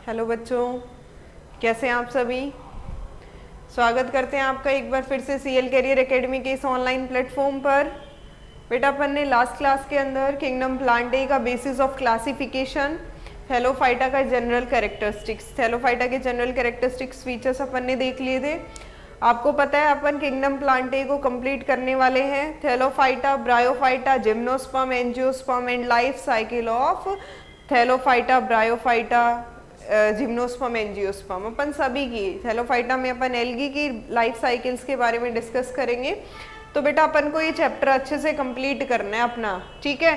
Hello बच्चों, कैसे हैं आप सभी। स्वागत करते हैं आपका एक बार फिर से सीएल कैरियर एकेडमी के इस ऑनलाइन प्लेटफॉर्म पर। बेटा अपन ने लास्ट क्लास के अंदर किंगडम प्लांटे का बेसिस ऑफ क्लासिफिकेशन, थैलोफाइटा का जनरल कैरेक्टरिस्टिक्स, थैलोफाइटा के जनरल कैरेक्टरिस्टिक्स फीचर्स अपन ने देख लिए थे। आपको पता है अपन किंगडम प्लांटे को कंप्लीट करने वाले हैं। Thallophyta, Bryophyta, gymnosperm, angiosperm and life cycle of Thallophyta, Bryophyta, gymnosperm, angiosperm, अपन सभी की। थैलोफाइटा में अपन एल्गी की लाइफ साइकिल्स के बारे में डिस्कस करेंगे। तो बेटा अपन को ये चैप्टर अच्छे से कंप्लीट करना है अपना, ठीक है।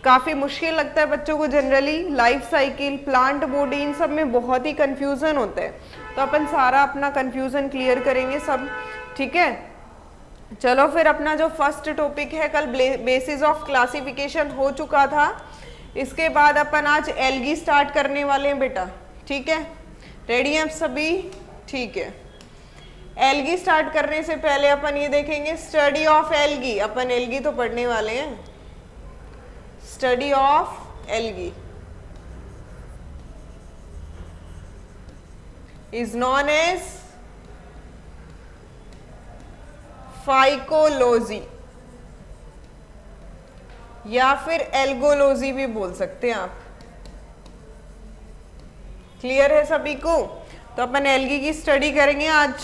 काफ़ी मुश्किल लगता है बच्चों को generally, life cycle, plant body, इन सब में बहुत ही कन्फ्यूज़न होता है। तो अपन सारा अपना कन्फ्यूज़न क्लियर करेंगे सब, ठीक है। चलो फिर अपना जो फर्स्ट टॉपिक है, कल बेसिस ऑफ क्लासिफिकेशन हो चुका था। इसके बाद अपन आज एल्गी स्टार्ट करने वाले हैं बेटा, ठीक है। रेडी हैं आप सभी? ठीक है। एल्गी स्टार्ट करने से पहले अपन ये देखेंगे स्टडी ऑफ एल्गी। अपन एल्गी तो पढ़ने वाले हैं। Study of algae is known as phycology या फिर एल्गोलॉजी भी बोल सकते हैं आप। क्लियर है सभी को? तो अपन एल्गी की स्टडी करेंगे आज,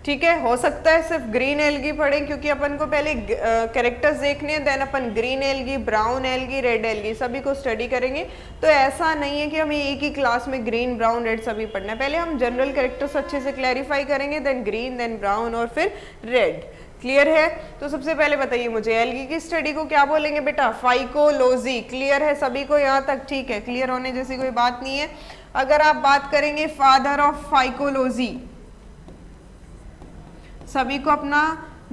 ठीक है। हो सकता है सिर्फ ग्रीन एल्गी पढ़ें क्योंकि अपन को पहले कैरेक्टर्स देखने हैं, देन अपन green algae, brown algae, red algae सभी को स्टडी करेंगे। तो ऐसा नहीं है कि हमें एक ही क्लास में ग्रीन, ब्राउन, रेड सभी पढ़ना है। पहले हम जनरल कैरेक्टर्स अच्छे से क्लैरिफाई करेंगे, देन ग्रीन, देन ब्राउन और फिर रेड। क्लियर है? तो सबसे पहले बताइए मुझे एल्गी की स्टडी को क्या बोलेंगे बेटा? फाइकोलॉजी। क्लियर है सभी को यहाँ तक? ठीक है, क्लियर होने जैसी कोई बात नहीं है। अगर आप बात करेंगे फादर ऑफ फाइकोलॉजी, सभी को अपना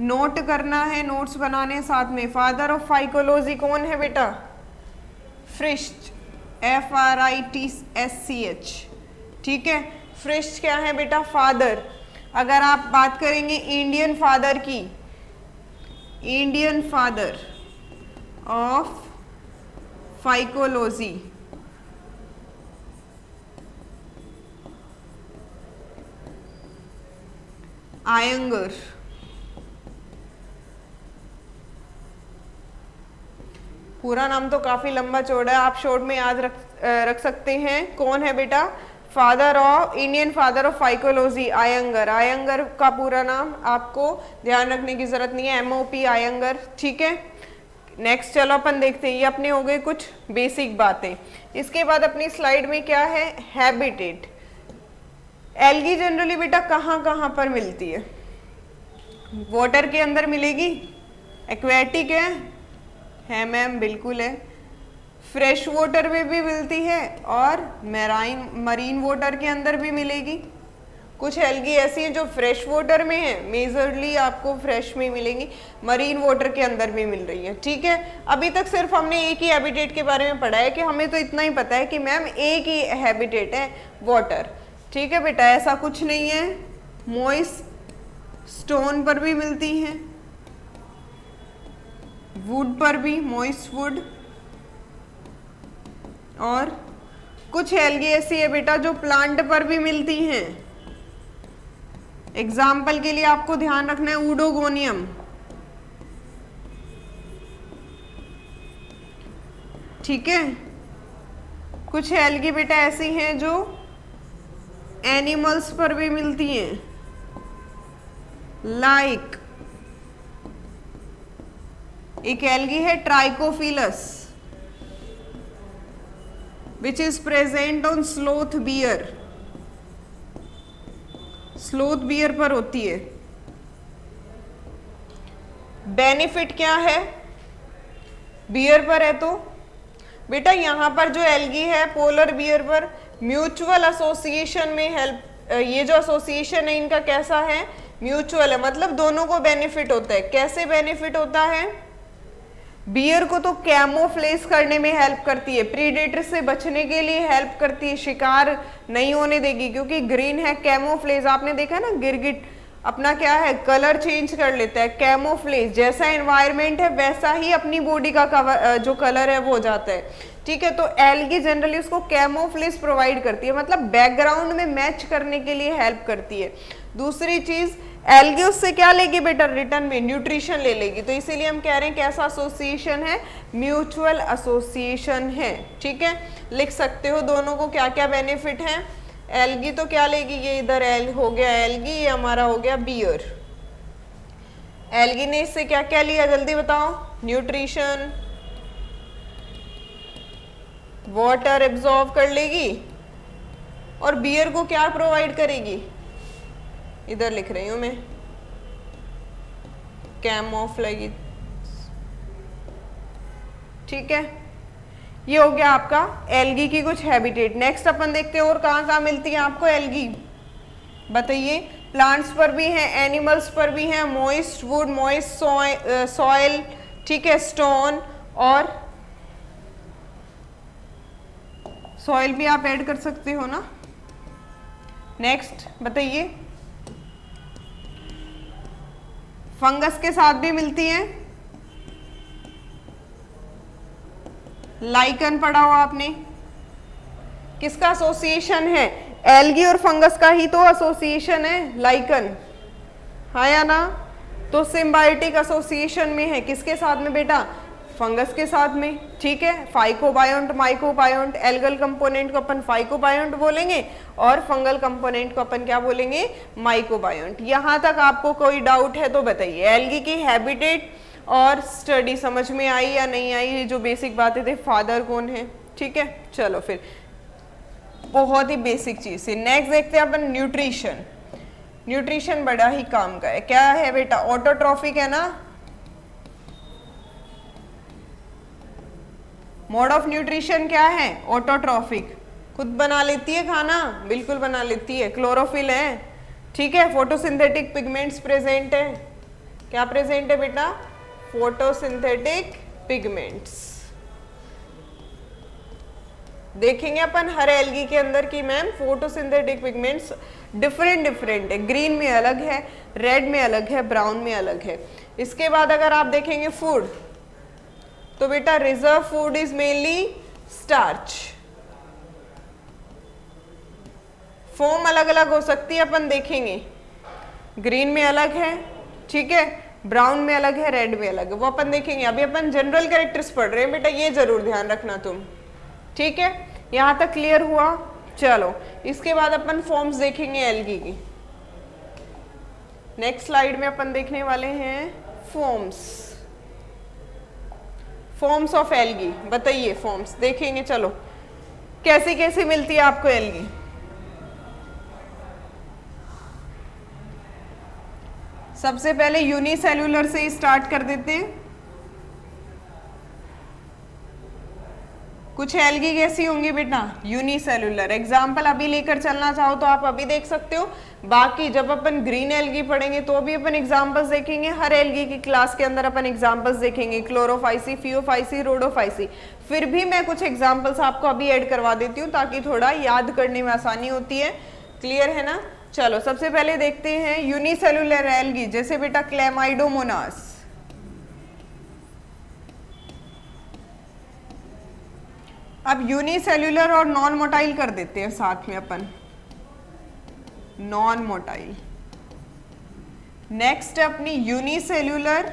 नोट करना है, नोट्स बनाने साथ में। फादर ऑफ फाइकोलॉजी कौन है बेटा? फ्रिश्च, FRITSCH, ठीक है। फ्रिश्च क्या है बेटा? फादर। अगर आप बात करेंगे इंडियन फादर की, Indian father of phycology, Iyengar. पूरा नाम तो काफी लंबा चौड़ा है, आप शॉर्ट में याद रख सकते हैं। कौन है बेटा? Father of, Indian father of phycology, Iyengar. Iyengar का पूरा नाम आपको ध्यान रखने की जरूरत नहीं है, MOP आयंगर, ठीक है। नेक्स्ट चलो अपन देखते हैं, ये अपने हो गए कुछ बेसिक बातें। इसके बाद अपनी स्लाइड में क्या है? हैबिटेट। एल्गी जनरली बेटा कहाँ कहाँ पर मिलती है? वाटर के अंदर मिलेगी, एक्वेटिक है मैम, बिल्कुल है। फ्रेश वाटर में भी मिलती है और मरीन वाटर के अंदर भी मिलेगी। कुछ एल्गी ऐसी हैं जो फ्रेश वाटर में है, मेजरली आपको फ्रेश में मिलेंगी, मरीन वाटर के अंदर भी मिल रही है, ठीक है। अभी तक सिर्फ हमने एक ही हैबिटेट के बारे में पढ़ा है कि हमें तो इतना ही पता है कि मैम एक ही हैबिटेट है, वाटर, ठीक है बेटा। ऐसा कुछ नहीं है। मॉइस्ट स्टोन पर भी मिलती हैं, वुड पर भी, मॉइस्ट वुड। और कुछ एल्गी ऐसी है बेटा जो प्लांट पर भी मिलती हैं। एग्जाम्पल के लिए आपको ध्यान रखना है ऊडोगोनियम, ठीक है। कुछ एल्गी बेटा ऐसी हैं जो एनिमल्स पर भी मिलती हैं, लाइक एक एल्गी है ट्राइकोफिलस which is present on sloth bear, sloth beer पर होती है। बेनिफिट क्या है? बियर पर है तो बेटा यहाँ पर जो एल्गी है पोलर बियर पर, म्यूचुअल एसोसिएशन में हेल्प, ये जो एसोसिएशन है इनका कैसा है? म्यूचुअल है, मतलब दोनों को बेनिफिट होता है। कैसे बेनिफिट होता है? बियर को तो कैमोफ्लेज करने में हेल्प करती है, प्रीडेटर से बचने के लिए हेल्प करती है, शिकार नहीं होने देगी क्योंकि ग्रीन है, कैमोफ्लेज। आपने देखा ना गिरगिट अपना क्या है, कलर चेंज कर लेता है, कैमोफ्लेज, जैसा एनवायरनमेंट है वैसा ही अपनी बॉडी का कवर जो कलर है वो हो जाता है, ठीक है। तो एल्गी जनरली उसको कैमोफ्लेज प्रोवाइड करती है, मतलब बैकग्राउंड में मैच करने के लिए हेल्प करती है। दूसरी चीज, एल्गी उससे क्या लेगी बेटा, रिटर्न में न्यूट्रिशन ले लेगी, तो इसीलिए हम कह रहे हैं कैसा एसोसिएशन है, म्यूचुअल एसोसिएशन है, ठीक है। लिख सकते हो दोनों को क्या क्या बेनिफिट है। एल्गी तो क्या लेगी, ये इधर एल हो गया एल्गी, ये हमारा हो गया बियर। एल्गी ने इससे क्या क्या लिया जल्दी बताओ, न्यूट्रिशन, वाटर एब्जॉर्ब कर लेगी, और बियर को क्या प्रोवाइड करेगी, इधर लिख रही हूं मैं, कैमोफ्लेज, ठीक है। ये हो गया आपका एल्गी की कुछ हैबिटेट। नेक्स्ट अपन देखते हैं और कहाँ मिलती है आपको एल्गी, बताइए। प्लांट्स पर भी है, एनिमल्स पर भी है, मॉइस्ट वुड, मॉइस्ट सॉइल, ठीक है, स्टोन, और सॉइल भी आप ऐड कर सकते हो ना। नेक्स्ट बताइए, फंगस के साथ भी मिलती है, लाइकन पढ़ा हो आपने, किसका एसोसिएशन है, एल्गी और फंगस का ही तो एसोसिएशन है लाइकन, हाँ या ना। तो सिम्बायोटिक एसोसिएशन में है, किसके साथ में बेटा, फंगस के साथ में, ठीक है। फाइकोबायोंट, माइकोबायोंट, एल्गल कंपोनेंट को अपन फाइकोबायोंट बोलेंगे और फंगल कंपोनेंट को अपन क्या बोलेंगे, माइकोबायोंट। यहां तक आपको कोई डाउट है तो बताइए। एल्गी की हैबिटेट और स्टडी समझ में आई या नहीं आई, ये जो बेसिक बातें थे, फादर कौन है, ठीक है। चलो फिर बहुत ही बेसिक चीज से नेक्स्ट देखते हैं अपन, न्यूट्रिशन। न्यूट्रिशन बड़ा ही काम का है, क्या है बेटा, ऑटोट्रॉफिक है ना। मोड ऑफ न्यूट्रिशन क्या है, ऑटोट्रॉफिक, खुद बना लेती है खाना, बिल्कुल बना लेती है, क्लोरोफिल है, ठीक है। फोटोसिंथेटिक पिगमेंट्स प्रेजेंट है, क्या प्रेजेंट है बेटा, फोटोसिंथेटिक पिगमेंट्स। देखेंगे अपन हर एल्गी के अंदर की मैम फोटोसिंथेटिक पिगमेंट्स डिफरेंट है, ग्रीन में अलग है, रेड में अलग है, ब्राउन में अलग है। इसके बाद अगर आप देखेंगे फूड, तो बेटा reserve food is mainly starch. Form अलग अलग हो सकती है, अपन देखेंगे, ग्रीन में अलग है, ठीक है, ब्राउन में अलग है, रेड में अलग है, वो अपन देखेंगे। अभी अपन जनरल कैरेक्टर्स पढ़ रहे हैं बेटा, ये जरूर ध्यान रखना तुम, ठीक है। यहां तक क्लियर हुआ। चलो इसके बाद अपन फॉर्म्स देखेंगे एल्गी की। नेक्स्ट स्लाइड में अपन देखने वाले हैं फॉर्म्स, फॉर्म्स ऑफ एल्गी। बताइए फॉर्म्स देखेंगे, चलो कैसे कैसे मिलती है आपको एल्गी। सबसे पहले यूनिसेल्यूलर से स्टार्ट कर देते हैं। कुछ एल्गी कैसी होंगी बेटा, यूनिसेल्यूलर। एग्जाम्पल अभी लेकर चलना चाहो तो आप अभी देख सकते हो, बाकी जब अपन ग्रीन एल्गी पढ़ेंगे तो भी अपन एग्जाम्पल्स देखेंगे। हर एल्गी की क्लास के अंदर अपन एग्जाम्पल्स देखेंगे, क्लोरोफाइसी, फियोफाइसी, रोडोफाइसी। फिर भी मैं कुछ एग्जाम्पल्स आपको अभी ऐड करवा देती हूँ ताकि थोड़ा याद करने में आसानी होती है। क्लियर है ना। चलो सबसे पहले देखते हैं यूनिसेल्यूलर एल्गी, जैसे बेटा क्लेमाइडोमोनास। अब यूनिसेल्यूलर और नॉन मोटाइल कर देते हैं साथ में अपन, नॉन मोटाइल। नेक्स्ट अपनी यूनिसेल्यूलर,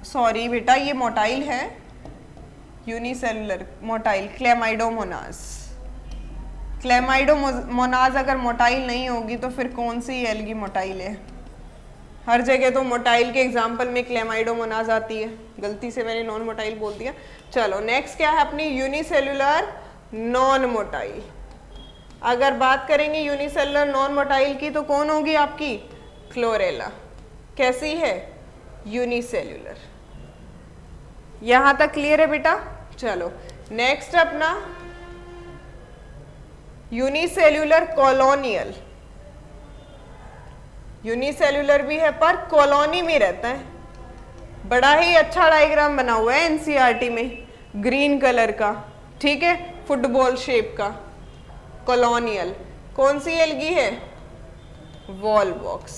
सॉरी बेटा ये मोटाइल है, यूनिसेल्यूलर मोटाइल क्लेमाइडोमोनास। क्लेमाइडोमोनास अगर मोटाइल नहीं होगी तो फिर कौन सी एल्गी मोटाइल है। हर जगह तो मोटाइल के एग्जाम्पल में क्लेमाइडोमोनास आती है, गलती से मैंने नॉन मोटाइल बोल दिया। चलो नेक्स्ट क्या है अपनी यूनिसेल्यूलर नॉन मोटाइल। अगर बात करेंगे यूनिसेल्यूलर नॉन मोटाइल की तो कौन होगी आपकी, क्लोरेला। कैसी है, यूनिसेल्यूलर। यहां तक क्लियर है बेटा। चलो नेक्स्ट अपना यूनिसेल्यूलर कॉलोनियल। यूनिसेल्यूलर भी है पर कॉलोनी में रहता है। बड़ा ही अच्छा डायग्राम बना हुआ है एनसीईआरटी में, ग्रीन कलर का, ठीक है, फुटबॉल शेप का, कॉलोनियल। कौन सी एल्गी है? वॉलवॉक्स।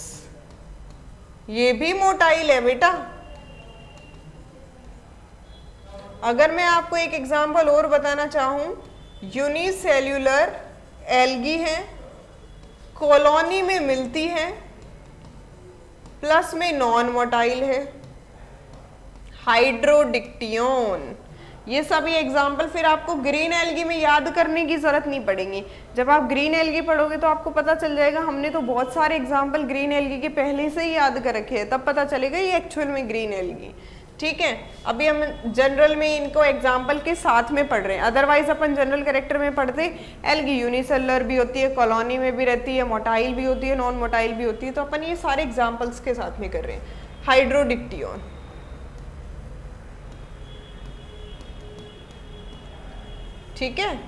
ये भी मोटाइल है बेटा। अगर मैं आपको एक एग्जांपल और बताना चाहूं, यूनिसेल्यूलर एल्गी है, कॉलोनी में मिलती है, प्लस में नॉन मोटाइल है। हाइड्रोडिक्टियोन, ये सभी एग्जाम्पल फिर आपको ग्रीन एल्गी में याद करने की जरूरत नहीं पड़ेगी। जब आप ग्रीन एल्गी पढ़ोगे तो आपको पता चल जाएगा हमने तो बहुत सारे एग्जाम्पल ग्रीन एल्गी के पहले से ही याद कर रखे हैं, तब पता चलेगा ये एक्चुअल में ग्रीन एल्गी। ठीक है, अभी हम जनरल में इनको एग्जाम्पल के साथ में पढ़ रहे हैं, अदरवाइज अपन जनरल कैरेक्टर में पढ़ते एल्गी यूनिसेलुलर भी होती है, कॉलोनी में भी रहती है, मोटाइल भी होती है, नॉन मोटाइल भी होती है, तो अपन ये सारे एग्जाम्पल्स के साथ में कर रहे हैं। हाइड्रोडिक्टियोन, ठीक है।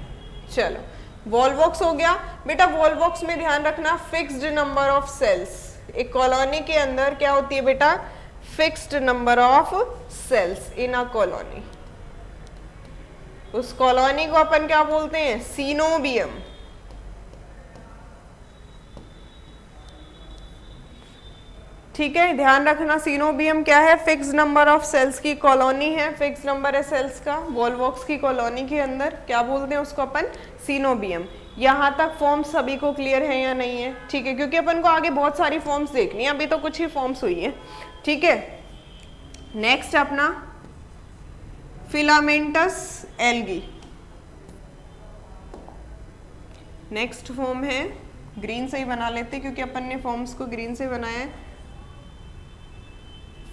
चलो, वॉलवॉक्स हो गया बेटा। वॉलवॉक्स में ध्यान रखना फिक्स्ड नंबर ऑफ सेल्स, एक कॉलोनी के अंदर क्या होती है बेटा? Fixed number of cells in a colony. उस कॉलोनी को अपन क्या बोलते हैं? सीनोबियम। ठीक है, ध्यान रखना सीनोबियम क्या है? फिक्स नंबर ऑफ सेल्स की कॉलोनी है, फिक्स नंबर है सेल्स का। वॉलवॉक्स की कॉलोनी के अंदर क्या बोलते हैं उसको अपन? सीनोबियम। यहाँ तक फॉर्म्स सभी को क्लियर है या नहीं है? ठीक है, क्योंकि अपन को आगे बहुत सारी फॉर्म्स देखनी है, अभी तो कुछ ही फॉर्म्स हुई है। ठीक है, नेक्स्ट अपना फिलामेंटस एल्गी। नेक्स्ट फॉर्म है, ग्रीन से ही बना लेते क्योंकि अपन ने फॉर्म्स को ग्रीन से बनाया है।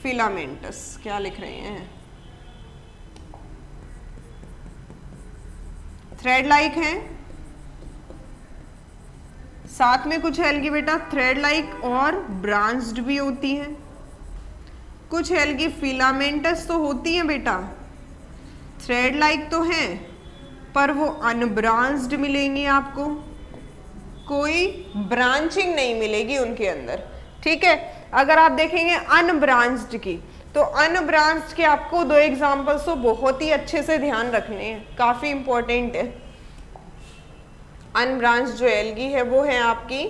फिलामेंटस क्या लिख रहे हैं? थ्रेड लाइक है, साथ में कुछ एल्गी बेटा थ्रेड लाइक और ब्रांच्ड भी होती हैं। कुछ एल्गी फिलामेंटस तो होती हैं बेटा, थ्रेड लाइक तो हैं, पर वो अनब्रांच्ड मिलेंगी आपको, कोई ब्रांचिंग नहीं मिलेगी उनके अंदर। ठीक है, अगर आप देखेंगे अनब्रांच्ड की, तो अनब्रांच्ड के आपको दो एग्जांपल्स तो बहुत ही अच्छे से ध्यान रखने हैं, काफी इंपॉर्टेंट है। अनब्रांच्ड जो एल्गी है वो है आपकी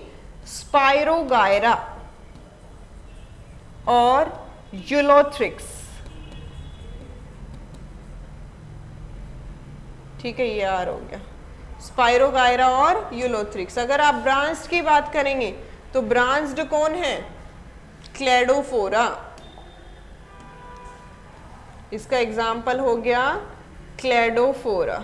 स्पाइरोगायरा और यूलोथ्रिक्स। ठीक है, ये आर हो गया, स्पाइरोगायरा और यूलोथ्रिक्स। अगर आप ब्रांच्ड की बात करेंगे तो ब्रांच्ड कौन है? क्लेडोफोरा। इसका एग्जाम्पल हो गया क्लेडोफोरा।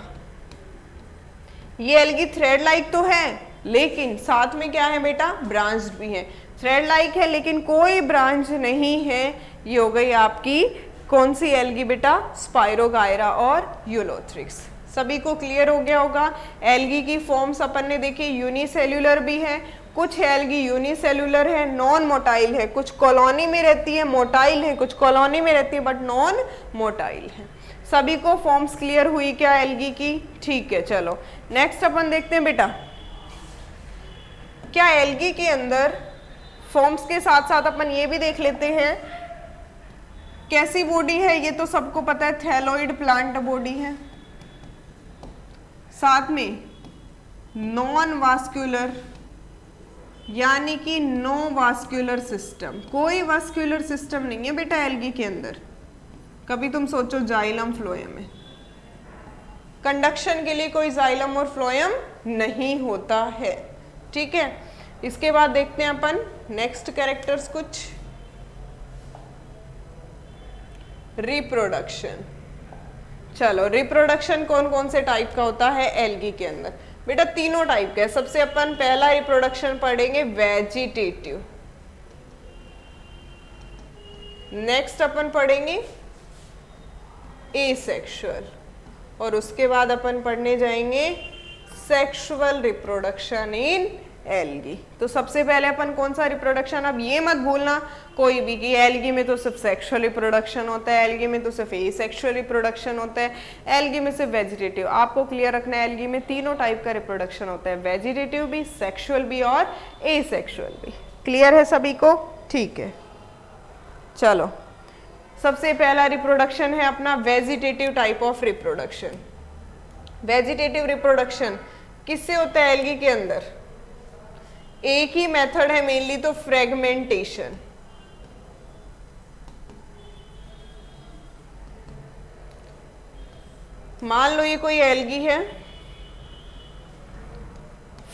ये एल्गी थ्रेड लाइक तो है, लेकिन साथ में क्या है बेटा? ब्रांच्ड भी है। थ्रेड लाइक है लेकिन कोई ब्रांच नहीं है, ये हो गई आपकी कौन सी एल्गी बेटा? स्पाइरोगायरा और यूलोथ्रिक्स। सभी को क्लियर हो गया होगा। एल्गी की फॉर्म्स अपन ने देखी, यूनिसेल्यूलर भी है, कुछ एल्गी यूनिसेल्यूलर है, नॉन मोटाइल है, कुछ कॉलोनी में रहती है, मोटाइल है, कुछ कॉलोनी में रहती है बट नॉन मोटाइल है। सभी को फॉर्म्स क्लियर हुई क्या एल्गी की? ठीक है, चलो नेक्स्ट अपन देखते हैं बेटा, क्या एल्गी के अंदर फॉर्म्स के साथ साथ अपन ये भी देख लेते हैं कैसी बॉडी है। ये तो सबको पता है, थैलोइड प्लांट बॉडी है, साथ में नॉन वास्कुलर यानी कि नो वास्कुलर सिस्टम, कोई वास्कुलर सिस्टम नहीं है बेटा एल्गी के अंदर। कभी तुम सोचो जाइलम फ्लोएम है, कंडक्शन के लिए कोई जाइलम और फ्लोएम नहीं होता है। ठीक है, इसके बाद देखते हैं अपन नेक्स्ट कैरेक्टर्स कुछ। रिप्रोडक्शन। चलो, रिप्रोडक्शन कौन कौन से टाइप का होता है एल्गी के अंदर? बेटा तीनों टाइप का है। सबसे अपन पहला रिप्रोडक्शन पढ़ेंगे वेजिटेटिव, नेक्स्ट अपन पढ़ेंगे एसेक्सुअल, और उसके बाद अपन पढ़ने जाएंगे सेक्सुअल रिप्रोडक्शन इन एल्गी। तो सबसे पहले अपन कौन सा रिप्रोडक्शन, अब ये मत भूलना कोई भी कि एल्गी में तो सिर्फ सेक्सुअल रिप्रोडक्शन होता है, एल्गी में तो सिर्फ एसेक्सुअल रिप्रोडक्शन होता है, एल्गी में सिर्फ वेजिटेटिव। आपको क्लियर रखना है एल्गी में तीनों टाइप का रिप्रोडक्शन होता है, वेजिटेटिव भी, सेक्सुअल भी और एसेक्सुअल भी। क्लियर है सभी को? ठीक है, चलो सबसे पहला रिप्रोडक्शन है अपना vegetative type of reproduction. Vegetative reproduction किससे होता है एल्गी के अंदर? एक ही मेथड है मेनली, तो फ्रेगमेंटेशन। मान लो ये कोई एल्गी है,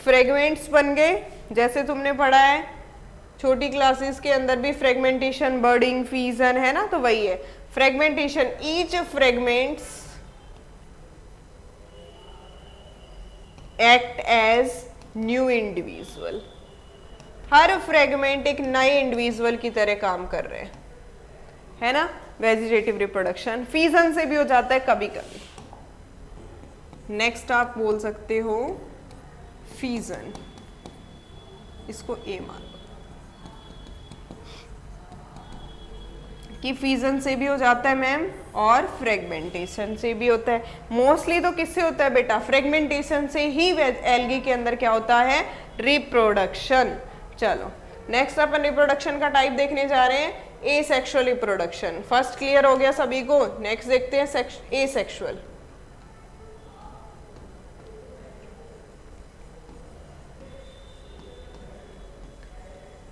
फ्रेगमेंट्स बन गए, जैसे तुमने पढ़ा है छोटी क्लासेस के अंदर भी फ्रेगमेंटेशन, बर्डिंग, फीजन, है ना, तो वही है fragmentation. Each fragments act as new individual. हर फ्रेगमेंट एक नए इंडिविजुअल की तरह काम कर रहे हैं, है ना। वेजिटेटिव रिप्रोडक्शन फीजन से भी हो जाता है कभी कभी। नेक्स्ट आप बोल सकते हो फीजन, इसको ए मान लो कि फीजन से भी हो जाता है मैम, और फ्रेगमेंटेशन से भी होता है। मोस्टली तो किससे होता है बेटा, फ्रेगमेंटेशन से ही एल्गी के अंदर क्या होता है, रिप्रोडक्शन। चलो नेक्स्ट अपन रिप्रोडक्शन का टाइप देखने जा रहे हैं, ए सेक्सुअल रिप्रोडक्शन। फर्स्ट क्लियर हो गया सभी को, नेक्स्ट देखते हैं ए सेक्सुअल।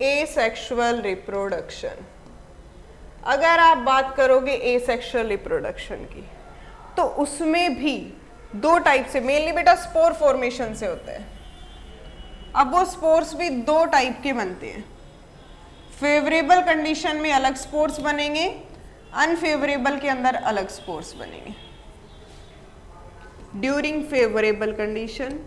एसेक्सुअल रिप्रोडक्शन, अगर आप बात करोगे एसेक्सुअल रिप्रोडक्शन की, तो उसमें भी दो टाइप से, मेनली बेटा स्पोर फॉर्मेशन से होता है। अब वो स्पोर्स भी दो टाइप के बनते हैं, फेवरेबल कंडीशन में अलग स्पोर्स बनेंगे, अनफेवरेबल के अंदर अलग स्पोर्स बनेंगे। During favourable condition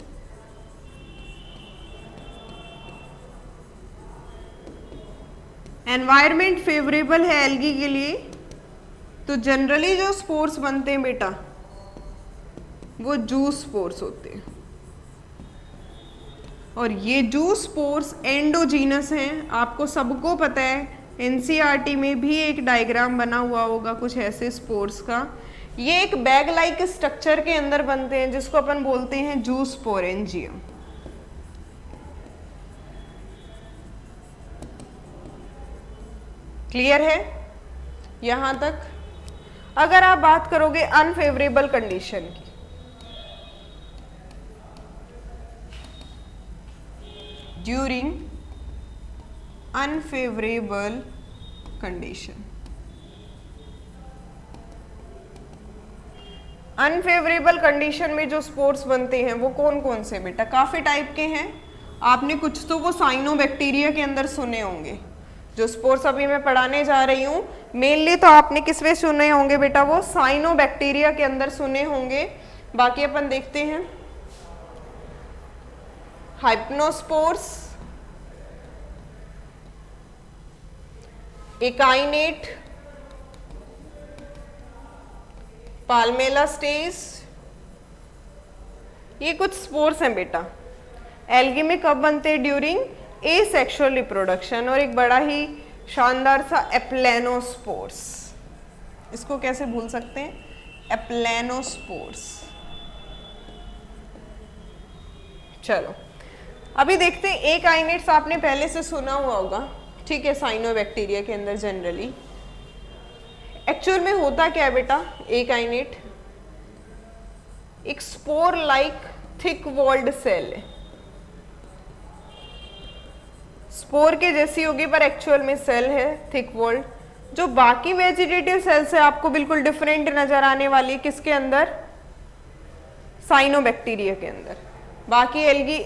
environment favourable है एल्गी के लिए, तो जनरली जो स्पोर्स बनते हैं बेटा वो जूस स्पोर्स होते हैं, और ये जूस स्पोर्स एंडोजीनस हैं। आपको सबको पता है, एनसीईआरटी में भी एक डायग्राम बना हुआ होगा कुछ ऐसे स्पोर्स का। ये एक बैग लाइक स्ट्रक्चर के अंदर बनते हैं, जिसको अपन बोलते हैं जूस स्पोरेंजियम। क्लियर है यहां तक। अगर आप बात करोगे अनफेवरेबल कंडीशन की, during unfavourable condition, unfavourable condition में जो स्पोर्स बनते हैं वो कौन कौन से बेटा, काफी टाइप के हैं। आपने कुछ तो वो साइनोबैक्टीरिया के अंदर सुने होंगे, जो स्पोर्स अभी मैं पढ़ाने जा रही हूँ मेनली तो आपने किस में सुने होंगे बेटा, वो साइनोबैक्टीरिया के अंदर सुने होंगे। बाकी अपन देखते हैं हाइप्नोस्पोर्स, एकाइनेट, पाल्मेलास्टेज, ये कुछ स्पोर्स हैं बेटा। एल्गी में कब बनते हैं, ड्यूरिंग एसेक्सुअल रिप्रोडक्शन। और एक बड़ा ही शानदार सा एप्लेनोस्पोर्स, इसको कैसे भूल सकते हैं, एप्लेनोस्पोर्स। चलो अभी देखते हैं एकाइनेट्स, आपने पहले से सुना हुआ होगा, ठीक है, साइनोबैक्टीरिया के अंदर जनरली। एक्चुअल में होता क्या है बेटा, एकाइनेट एक spore like thick walled cell है, स्पोर के जैसी होगी पर एक्चुअल में सेल है थिक वॉल्ड, जो बाकी वेजिटेटिव सेल से आपको बिल्कुल डिफरेंट नजर आने वाली है। किसके अंदर, साइनोबैक्टीरिया के अंदर। बाकी एल्गी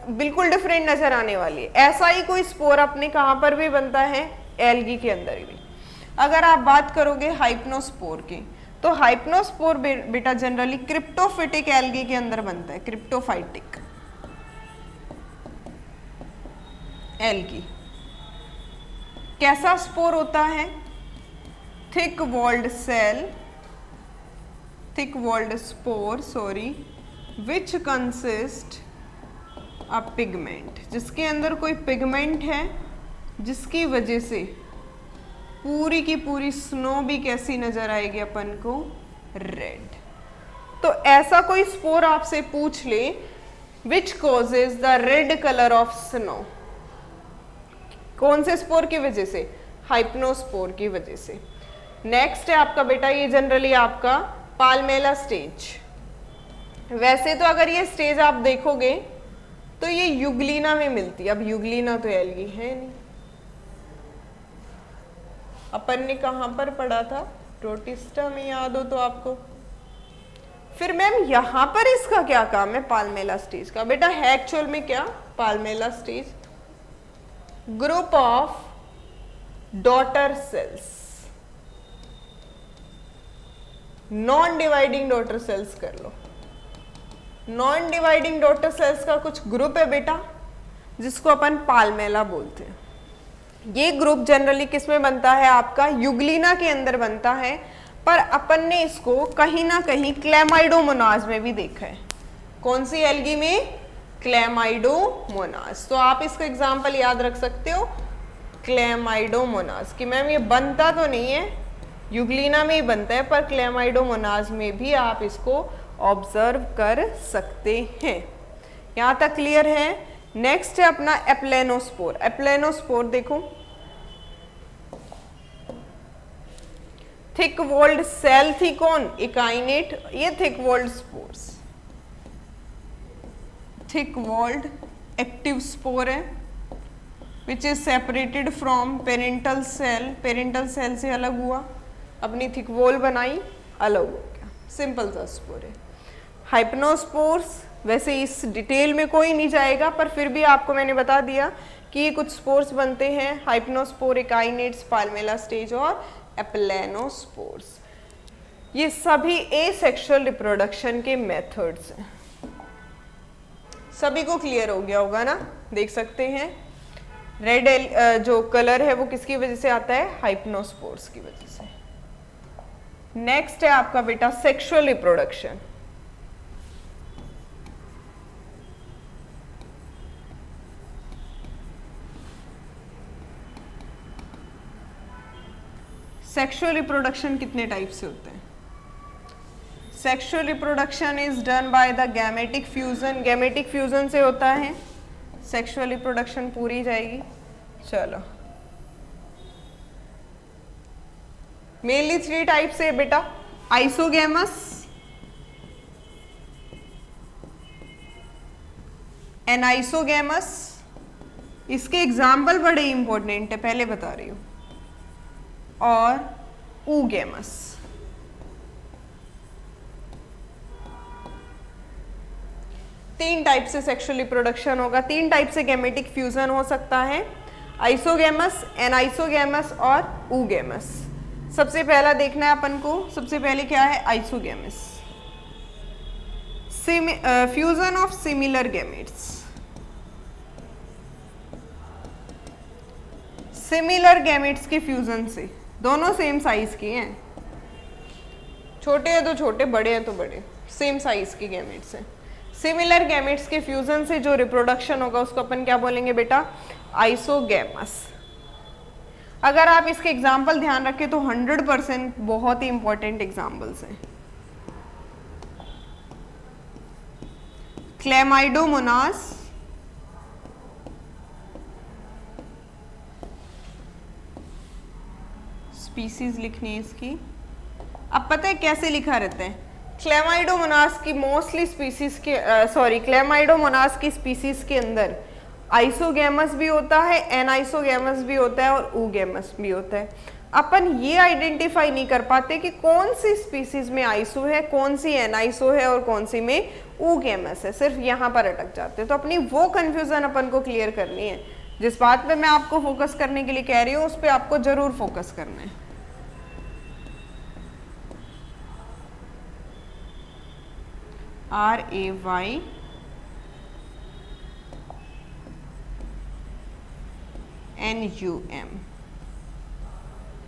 बिल्कुल डिफरेंट नजर आने वाली है। ऐसा ही कोई स्पोर अपने कहां पर भी बनता है, एल्गी के अंदर भी। अगर आप बात करोगे हाइप्नोस्पोर की, तो हाइप्नोस्पोर बेटा जनरली क्रिप्टोफिटिक एल्गी के अंदर बनता है, क्रिप्टोफाइटिक एल्गी। कैसा स्पोर होता है, thick walled cell, thick walled spore sorry, which consist a pigment, जिसके अंदर कोई पिगमेंट है, जिसकी वजह से पूरी की पूरी स्नो भी कैसी नजर आएगी अपन को, रेड। तो ऐसा कोई स्पोर आपसे पूछ ले, which causes the red colour of snow, कौन से स्पोर की वजह से, हाइप्नोस्पोर की वजह से। नेक्स्ट है आपका बेटा, ये जनरली आपका पाल्मेला स्टेज। वैसे तो अगर ये स्टेज आप देखोगे तो ये यूग्लिना में मिलती है। अब यूग्लिना तो एल्गी है नहीं। अपन ने कहाँ पर पढ़ा था? प्रोटिस्टा में, याद हो तो आपको। फिर मैम यहाँ पर इसका क्या काम है पाल्मेला स्टेज का? बेटा है एक्चुअल में क्या palmella stage? Group of daughter cells, non dividing daughter cells कर लो। नॉन डिवाइडिंग डॉटर सेल्स का कुछ ग्रुप है बेटा, जिसको अपन पाल्मेला बोलते हैं। ये ग्रुप जनरली किस में बनता है? आपका यूग्लिना के अंदर बनता है, पर अपन ने इसको कहीं ना कहीं क्लेमाइडोमोनाज में भी देखा है। कौन सी एल्गी में? क्लेमाइडोमोनाज। तो आप इसका एग्जांपल याद रख सकते हो, क्लेमाइडोमोनाज, कि मैम ये बनता तो नहीं है, यूग्लिना में ही बनता है, पर क्लेमाइडोमोनाज में भी आप इसको ऑब्जर्व कर सकते हैं। यहाँ तक क्लियर है? नेक्स्ट है अपना एप्लेनोस्पोर। एप्लेनोस्पोर देखो, थिक वॉल्ड सेल थी कौन? इकाइनेट। ये thick walled spores, thick walled active spore है, which is separated from parental cell. Parental cell से अलग हुआ, अपनी थिक वॉल बनाई, अलग हो गया, सिंपल सा स्पोर है। हाइप्नोस्पोर्स, वैसे इस डिटेल में कोई नहीं जाएगा, पर फिर भी आपको मैंने बता दिया कि ये कुछ स्पोर्स बनते हैं, हाइप्नोस्पोर, इकाइनेट्स, पाल्मेला स्टेज और एप्लेनोस्पोर्स। ये सभी एसेक्सुअल रिप्रोडक्शन के मेथड्स हैं। सभी को क्लियर हो गया होगा ना? देख सकते हैं रेड जो कलर है वो किसकी वजह से आता है? हाइप्नोस्पोर्स की वजह से। नेक्स्ट है आपका बेटा सेक्सुअल रिप्रोडक्शन। सेक्सुअल रिप्रोडक्शन कितने टाइप से होते हैं? Sexual reproduction is done by the gametic fusion. Gametic fusion से होता है सेक्सुअल रिप्रोडक्शन, पूरी जाएगी। चलो, मेनली 3 टाइप से बेटा, आइसोगैमस, एनाइसोगैमस, इसके एग्जाम्पल बड़े इंपॉर्टेंट है, पहले बता रही हूं, और ऊगैमस। तीन टाइप से सेक्सुअल रिप्रोडक्शन होगा, 3 टाइप से गैमेटिक फ्यूजन हो सकता है, आइसोगैमस, एनाइसोगैमस और ऊगैमस। सबसे पहला देखना है अपन को, सबसे पहले क्या है? Isogamous, fusion of similar gametes. Similar gametes के फ्यूजन से, दोनों सेम साइज के हैं, छोटे हैं तो छोटे, बड़े हैं तो बड़े, सेम साइज के गैमेट्स हैं। सिमिलर गैमेट्स के फ्यूजन से जो रिप्रोडक्शन होगा उसको अपन क्या बोलेंगे बेटा? आइसोगैमस। अगर आप इसके एग्जाम्पल ध्यान रखें तो 100% बहुत ही इंपॉर्टेंट एग्जाम्पल्स हैं। क्लेमाइडोमोनास, स्पीसीज लिखनी है इसकी। अब पता है कैसे लिखा रहता है? क्लेमाइडोमोनास की मोस्टली स्पीसीज के क्लेमाइडोमोनास की स्पीसीज के अंदर आइसोगैमस भी होता है, एनाइसोगैमस भी होता है और ऊगैमस भी होता है। अपन ये आइडेंटिफाई नहीं कर पाते कि कौन सी स्पीसीज में आइसो है, कौन सी एनाइसो है और कौन सी में ऊगैमस है, सिर्फ यहाँ पर अटक जाते हैं। तो अपनी वो कंफ्यूजन अपन को क्लियर करनी है। जिस बात पे मैं आपको फोकस करने के लिए कह रही हूँ उस पर आपको जरूर फोकस करना है। RAYNUM,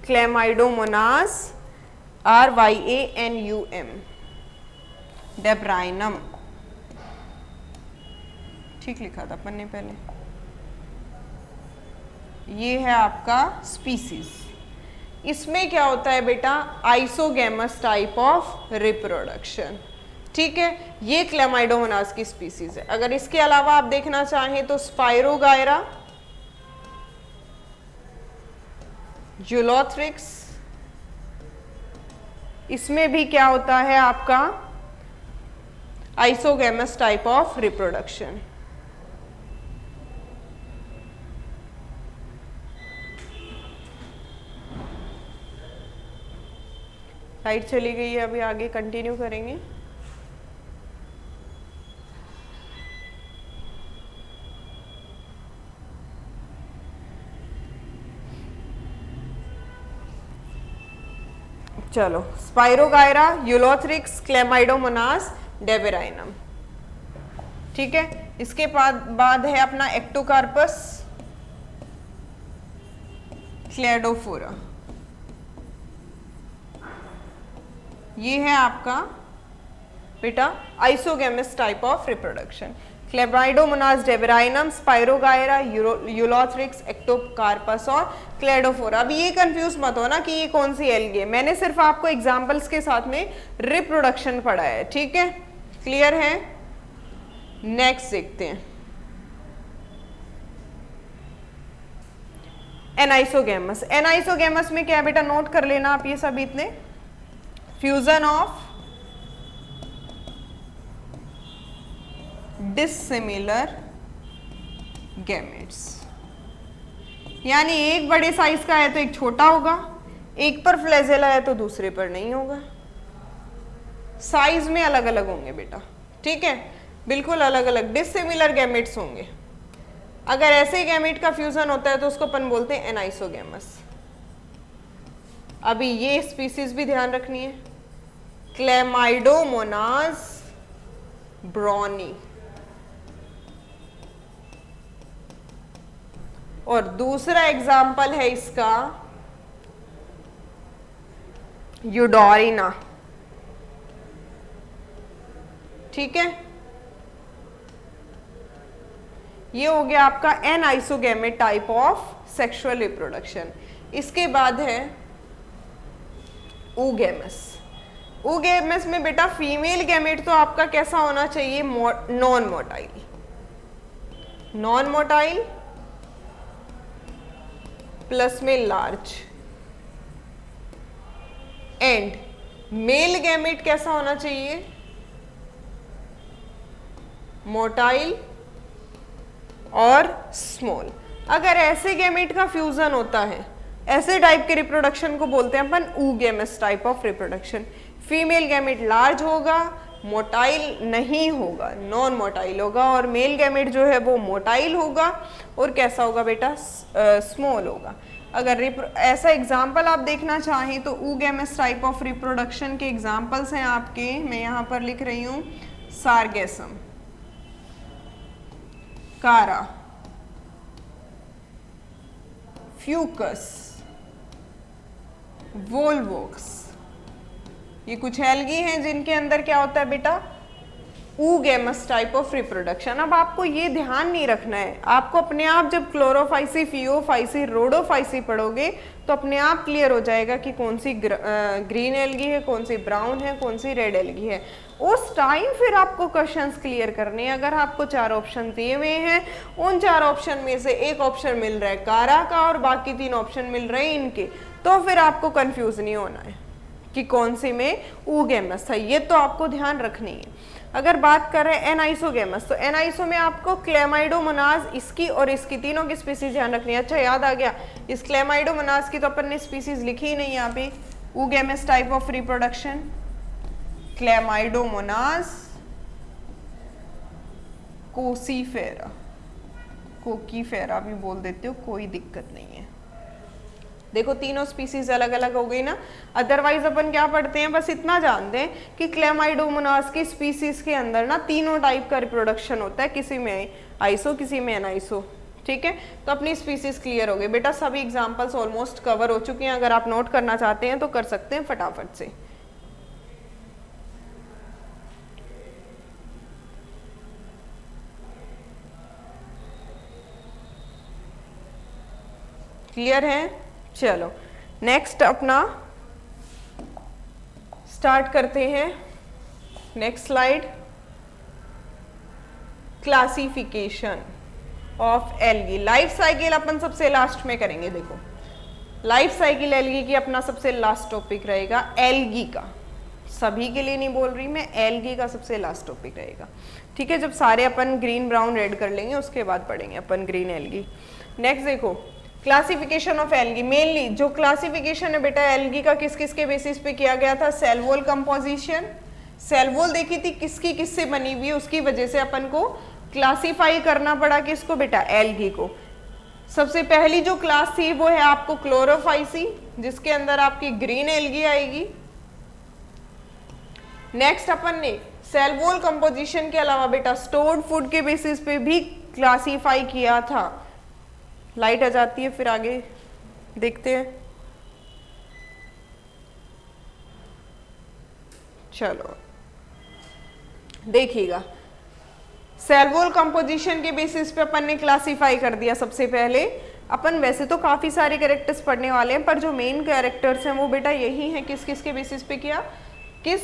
Chlamydomonas, RYANUM, डेब्राइनम। ठीक लिखा था अपन ने पहले। ये है आपका स्पीसीज। इसमें क्या होता है बेटा? Isogamous type of reproduction. ठीक है, ये क्लेमाइडोमोनास की स्पीसीज है। अगर इसके अलावा आप देखना चाहें तो स्पाइरोगायरा, यूलोथ्रिक्स, इसमें भी क्या होता है आपका? Isogamous type of reproduction. Light चली गई है, अभी आगे कंटिन्यू करेंगे। चलो, स्पाइरोगायरा, यूलोथ्रिक्स, क्लेमाइडोमोनास, डेबिराइनम। ठीक है, इसके बाद है अपना एक्टोकार्पस, क्लेडोफोरा। ये है आपका बेटा isogamous type of reproduction. Chlamydomonas, डेबिराइनम, स्पाइरोगायरा, यूलोथ्रिक्स, एक्टोकार्पस और क्लेडोफोरा। अभी ये कंफ्यूज मत हो ना कि ये कौन सी एल्गी है, मैंने सिर्फ आपको एग्जांपल्स के साथ में रिप्रोडक्शन पढ़ा है। ठीक है, क्लियर है? नेक्स्ट देखते हैं एनाइसोगेमस। एनाइसोगेमस में क्या है बेटा, नोट कर लेना आप ये सब इतने, फ्यूजन ऑफ डिसिमिलर गैमेट्स, यानी एक बड़े साइज का है तो एक छोटा होगा, एक पर फ्लैजेला है तो दूसरे पर नहीं होगा, साइज में अलग अलग होंगे बेटा। ठीक है, बिल्कुल अलग अलग डिसिमिलर गैमेट्स होंगे। अगर ऐसे गैमेट का फ्यूजन होता है तो उसको अपन बोलते हैं एनाइसोगेमस। अभी ये स्पीसीज भी ध्यान रखनी है, क्लेमाइडोमोनास ब्रॉनी, और दूसरा एग्जाम्पल है इसका यूडोरिना। ठीक है, ये हो गया आपका anisogamete type of sexual reproduction. इसके बाद है oogemus। oogemus में बेटा फीमेल गैमेट तो आपका कैसा होना चाहिए, non motile, non motile plus में लार्ज, एंड मेल गैमेट कैसा होना चाहिए, मोटाइल और स्मॉल। अगर ऐसे गैमेट का फ्यूजन होता है, ऐसे टाइप के रिप्रोडक्शन को बोलते हैं अपन oogemus type of reproduction. Female gamete large होगा, मोटाइल नहीं होगा, नॉन मोटाइल होगा, और मेल गैमेट जो है वो मोटाइल होगा और कैसा होगा बेटा, स्मॉल होगा। अगर ऐसा एग्जाम्पल आप देखना चाहें तो oogemus टाइप ऑफ रिप्रोडक्शन के एग्जाम्पल्स हैं आपके, मैं यहाँ पर लिख रही हूँ, सार्गेसम, कारा, फ्यूकस, वोल्वोक्स। ये कुछ एल्गी हैं जिनके अंदर क्या होता है बेटा, oogemus टाइप ऑफ रिप्रोडक्शन। अब आपको ये ध्यान नहीं रखना है, आपको अपने आप जब क्लोरोफाइसी, फियोफाइसी, रोडोफाइसी पढ़ोगे तो अपने आप क्लियर हो जाएगा कि कौन सी ग्रीन एल्गी है, कौन सी ब्राउन है, कौन सी रेड एल्गी है। उस टाइम फिर आपको क्वेश्चंस क्लियर करने हैं। अगर आपको 4 ऑप्शन दिए हुए हैं, उन 4 ऑप्शन में से एक ऑप्शन मिल रहा है कारा का और बाकी 3 ऑप्शन मिल रहे हैं इनके, तो फिर आपको कंफ्यूज नहीं होना है कि कौन सी में oogemus था, ये तो आपको ध्यान रखनी है। अगर बात कर रहे हैं एनाइसोगेमस, तो एनाइसो में आपको क्लेमाइडोमोनास, इसकी और इसकी तीनों की स्पीसीज ध्यान रखनी है। अच्छा याद आ गया, इस क्लेमाइडोमोनास की तो अपन ने स्पीसीज लिखी ही नहीं यहाँ पे। oogemus type of reproduction, Chlamydomonas coccifera, coccifera भी बोल देते हो, कोई दिक्कत नहीं है। देखो तीनों स्पीसीज अलग अलग हो गई ना। अदरवाइज अपन क्या पढ़ते हैं, बस इतना जानते हैं कि क्लेमाइडोमोनास की स्पीसीज के अंदर ना तीनों टाइप का रिप्रोडक्शन होता है, किसी में आइसो, किसी में एनाइसो। ठीक है, तो अपनी स्पीसीज क्लियर हो गई बेटा। सभी एग्जांपल्स ऑलमोस्ट कवर हो चुके हैं, अगर आप नोट करना चाहते हैं तो कर सकते हैं फटाफट से। क्लियर है? चलो नेक्स्ट अपना स्टार्ट करते हैं। Next slide, classification of algae. Life cycle अपन सबसे लास्ट में करेंगे। देखो लाइफ साइकिल एल्गी की अपना सबसे लास्ट टॉपिक रहेगा, एल्गी का। सभी के लिए नहीं बोल रही मैं, एल्गी का सबसे लास्ट टॉपिक रहेगा। ठीक है, जब सारे अपन ग्रीन ब्राउन रेड कर लेंगे उसके बाद पढ़ेंगे अपन ग्रीन एल्गी। नेक्स्ट देखो, क्लासिफिकेशन ऑफ एल्गी, मेनली जो क्लासिफिकेशन है बेटा एल्गी का किस किस के बेसिस पे किया गया था, cell wall composition, cell wall देखी थी किसकी किससे बनी हुई है, उसकी वजह से अपन को क्लासिफाई करना पड़ा किसको बेटा, एल्गी को। सबसे पहली जो क्लास थी वो है आपको क्लोरोफाइसी, जिसके अंदर आपकी ग्रीन एल्गी आएगी। नेक्स्ट अपन ने सेल वॉल कंपोजिशन के अलावा बेटा स्टोर्ड फूड के बेसिस पे भी क्लासीफाई किया था। लाइट आ जाती है, फिर आगे देखते हैं। चलो देखिएगा, सेल वॉल कंपोजिशन के बेसिस पे अपन ने क्लासीफाई कर दिया। सबसे पहले अपन वैसे तो काफी सारे कैरेक्टर्स पढ़ने वाले हैं, पर जो मेन कैरेक्टर्स हैं वो बेटा यही हैं। किस किस के बेसिस पे किया, किस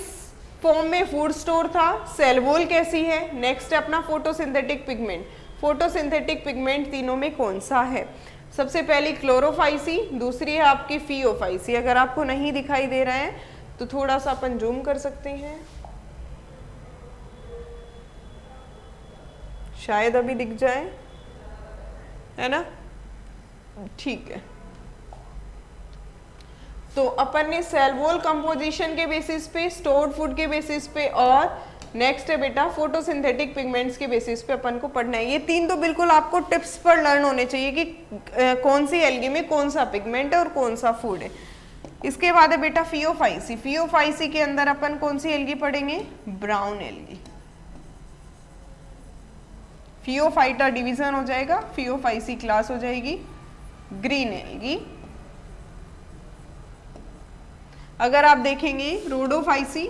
फॉर्म में फूड स्टोर था, सेल वॉल कैसी है, नेक्स्ट है अपना फोटोसिंथेटिक पिगमेंट, फोटोसिंथेटिक पिगमेंट तीनों में कौन सा है। सबसे पहली क्लोरोफाइसी, दूसरी है आपकी फियोफाइसी। अगर आपको नहीं दिखाई दे रहा है तो थोड़ा सा अपन जूम कर सकते हैं, शायद अभी दिख जाए, है ना, ठीक है। तो अपन ने सेल वॉल कंपोजिशन के बेसिस पे, स्टोर्ड फूड के बेसिस पे और नेक्स्ट है बेटा फोटोसिंथेटिक पिगमेंट्स के बेसिस पे अपन को पढ़ना है। ये तीन तो बिल्कुल आपको टिप्स पर लर्न होने चाहिए कि कौन सी एल्गी में कौन सा पिगमेंट है और कौन सा फूड है। इसके बाद है बेटा फियोफाइसी। फियोफाइसी के अंदर अपन कौन सी एल्गी पढ़ेंगे, ब्राउन एल्गी। फियोफाइटा डिवीजन हो जाएगा, फियोफाइसी क्लास हो जाएगी, ग्रीन एल्गी। अगर आप देखेंगे रोडोफाइसी,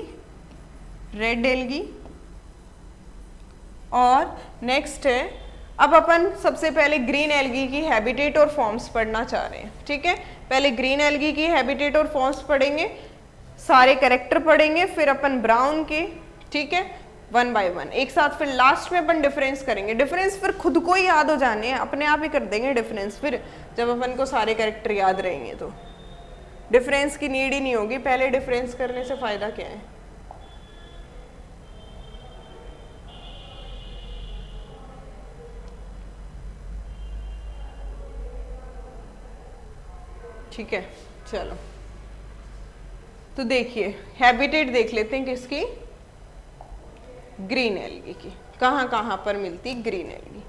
रेड एल्गी। और नेक्स्ट है, अब अपन सबसे पहले ग्रीन एल्गी की हैबिटेट और फॉर्म्स पढ़ना चाह रहे हैं, ठीक है। पहले ग्रीन एल्गी की हैबिटेट और फॉर्म्स पढ़ेंगे, सारे कैरेक्टर पढ़ेंगे, फिर अपन ब्राउन के, ठीक है, वन बाय वन एक साथ। फिर लास्ट में अपन डिफरेंस करेंगे। डिफरेंस फिर खुद को ही याद हो जाने हैं, अपने आप ही कर देंगे डिफरेंस। फिर जब अपन को सारे कैरेक्टर याद रहेंगे तो डिफरेंस की नीड ही नहीं होगी। पहले डिफरेंस करने से फायदा क्या है, ठीक है। चलो तो देखिए हैबिटेट देख लेते हैं किसकी, ग्रीन एल्गी की। कहाँ कहाँ पर मिलती ग्रीन एल्गी,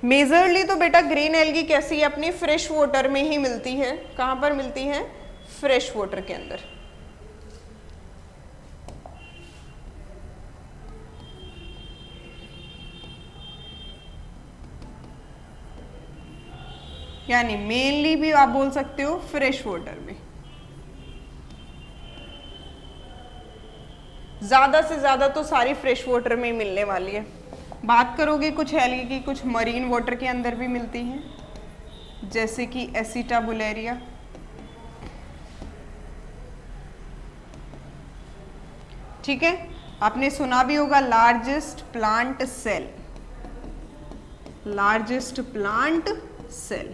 मेजरली तो बेटा ग्रीन एल्गी कैसी है, अपनी फ्रेश वाटर में ही मिलती है। कहाँ पर मिलती है, फ्रेश वाटर के अंदर। यानी मेनली भी आप बोल सकते हो फ्रेश वाटर में। ज्यादा से ज्यादा तो सारी फ्रेश वाटर में मिलने वाली है। बात करोगे कुछ एल्गी की, कुछ मरीन वाटर के अंदर भी मिलती हैं, जैसे कि एसिटाबुलेरिया, ठीक है। आपने सुना भी होगा largest plant cell, largest plant cell,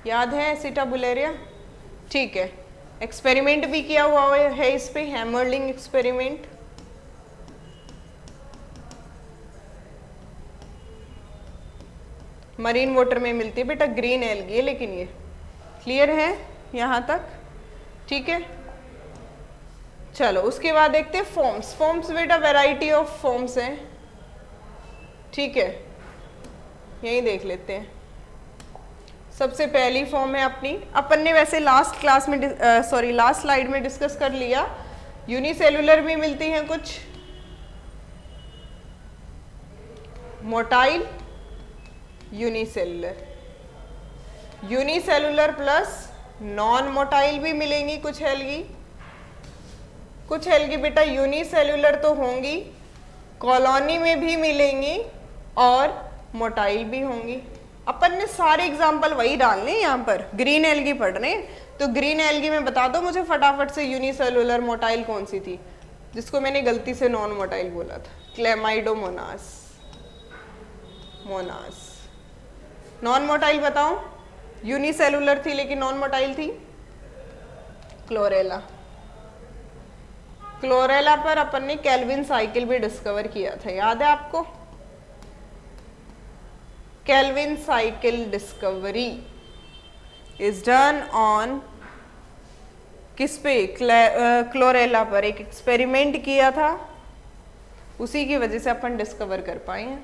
याद है एसिटाबुलेरिया, ठीक है। एक्सपेरिमेंट भी किया हुआ है इस पे, हैमरलिंग एक्सपेरिमेंट। मरीन वाटर में मिलती है बेटा, ग्रीन एल्गी है, लेकिन ये क्लियर है यहां तक, ठीक है। चलो उसके बाद देखते हैं फॉर्म्स। फॉर्म्स बेटा वैरायटी ऑफ फॉर्म्स हैं, ठीक है, यही देख लेते हैं। सबसे पहली फॉर्म है अपनी, अपन ने वैसे लास्ट क्लास में लास्ट स्लाइड में डिस्कस कर लिया, यूनिसेलुलर भी मिलती हैं कुछ, motile, unicellular, unicellular plus non motile भी मिलेंगी कुछ एल्गी। कुछ एल्गी बेटा यूनिसेलुलर तो होंगी, कॉलोनी में भी मिलेंगी और मोटाइल भी होंगी। अपन ने सारे एग्जाम्पल वही डालने यहाँ पर, ग्रीन एल्गी पढ़ रहे हैं तो ग्रीन एल्गी में बता दो मुझे फटाफट से यूनिसेलुलर मोटाइल कौन सी थी, जिसको मैंने गलती से नॉन मोटाइल बोला था, क्लेमाइडोमोनास, मोनास। नॉन मोटाइल बताओ, यूनिसेलुलर थी लेकिन नॉन मोटाइल थी, क्लोरेला। क्लोरेला पर अपन ने केल्विन साइकिल भी डिस्कवर किया था, याद है आपको। Calvin cycle discovery is done on किस पे, क्लोरेला पर एक एक्सपेरिमेंट किया था, उसी की वजह से अपन डिस्कवर कर पाए हैं।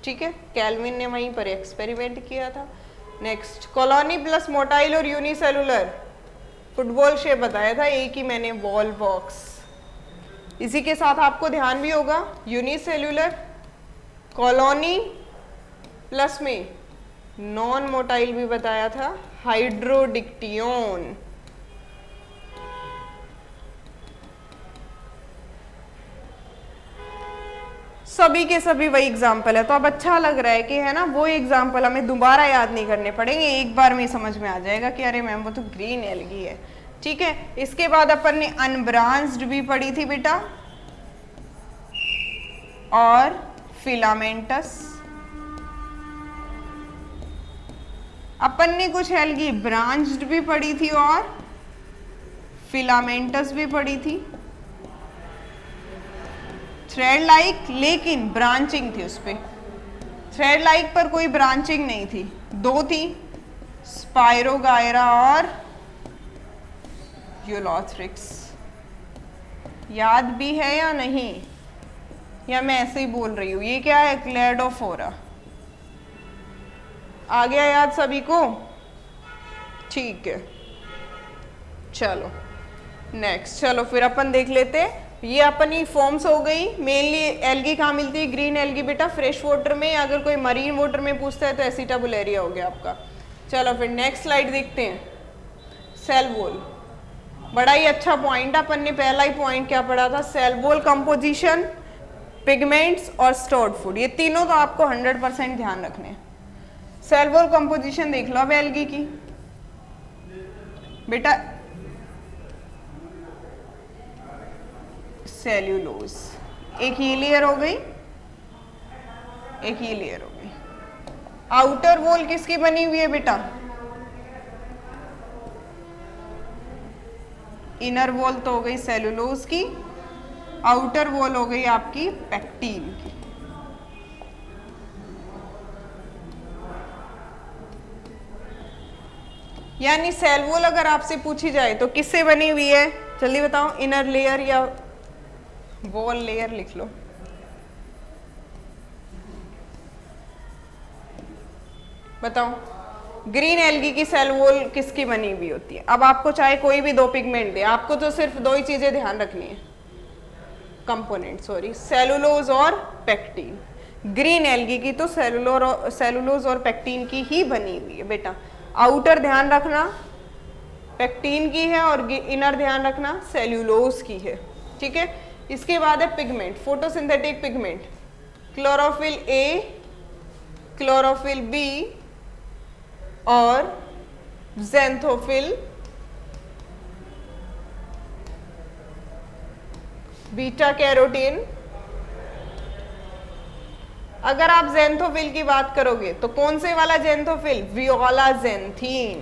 ठीक है, केल्विन ने वहीं पर एक्सपेरिमेंट किया था। नेक्स्ट, कॉलोनी प्लस मोटाइल और यूनिसेलुलर, फुटबॉल शेप बताया था, एक ही मैंने बॉल बॉक्स। इसी के साथ आपको ध्यान भी होगा यूनिसेल्यूलर कॉलोनी प्लस में नॉन मोटाइल भी बताया था, हाइड्रोडिक्टियोन। सभी के सभी वही एग्जाम्पल है, तो अब अच्छा लग रहा है कि है ना, वो एग्जाम्पल हमें दोबारा याद नहीं करने पड़ेंगे, एक बार में समझ में आ जाएगा कि अरे मैम वो तो ग्रीन एल्गी है। ठीक है, इसके बाद अपन ने अनब्रांच्ड भी पढ़ी थी बेटा, और फिलामेंटस। अपन ने कुछ एल्गी ब्रांच्ड भी पढ़ी थी और फिलामेंटस भी पढ़ी थी, थ्रेड लाइक, लेकिन ब्रांचिंग थी उस पे। थ्रेड लाइक पर कोई ब्रांचिंग नहीं थी, दो थी, स्पाइरोगायरा और यूलोथ्रिक्स। याद भी है या नहीं, या मैं ऐसे ही बोल रही हूँ? ये क्या है, क्लेडोफोरा। आ गया याद सभी को? ठीक है, चलो नेक्स्ट, चलो फिर अपन देख लेते हैं। ये अपनी फॉर्म्स हो गई। मेनली एल्गी कहाँ मिलती है, ग्रीन एल्गी बेटा फ्रेश वाटर में, अगर कोई मरीन वाटर में पूछता है तो एसिटाबुलेरिया हो गया आपका। चलो फिर नेक्स्ट स्लाइड देखते हैं। सेल वॉल, बड़ा ही अच्छा पॉइंट, अपन ने पहला ही पॉइंट क्या पढ़ा था, सेल वॉल कंपोजिशन, पिगमेंट्स और स्टोर्ड फूड, ये तीनों तो आपको 100% ध्यान रखने हैं। सेल वॉल कंपोजिशन देख लो अब एल्गी की बेटा, सेल्यूलोज, एक ही लेयर हो गई, एक ही लेयर हो गई। आउटर वॉल किसकी बनी हुई है बेटा, इनर वॉल तो हो गई सेल्यूलोज की, आउटर वॉल हो गई आपकी पेक्टिन की। यानी सेल वॉल अगर आपसे पूछी जाए तो किससे बनी हुई है, जल्दी बताओ, इनर लेयर या वॉल लेयर, लिख लो। बताओ, ग्रीन एल्गी की सेल वॉल किसकी बनी हुई होती है? अब आपको चाहे कोई भी दो पिगमेंट दे, आपको तो सिर्फ दो ही चीजें ध्यान रखनी है, कंपोनेंट, सॉरी, सेलुलोज और पेक्टिन। ग्रीन एल्गी की तो सेलुलोज और पेक्टिन की ही बनी हुई है बेटा। आउटर ध्यान रखना पेक्टिन की है और इनर ध्यान रखना सेल्यूलोज की है। ठीक है, इसके बाद है pigment, photosynthetic pigment, chlorophyll A, chlorophyll B और ज़ैंथोफिल बीटा कैरोटीन। अगर आप ज़ैंथोफिल की बात करोगे तो कौन से वाला xanthophyll, Viola xanthine.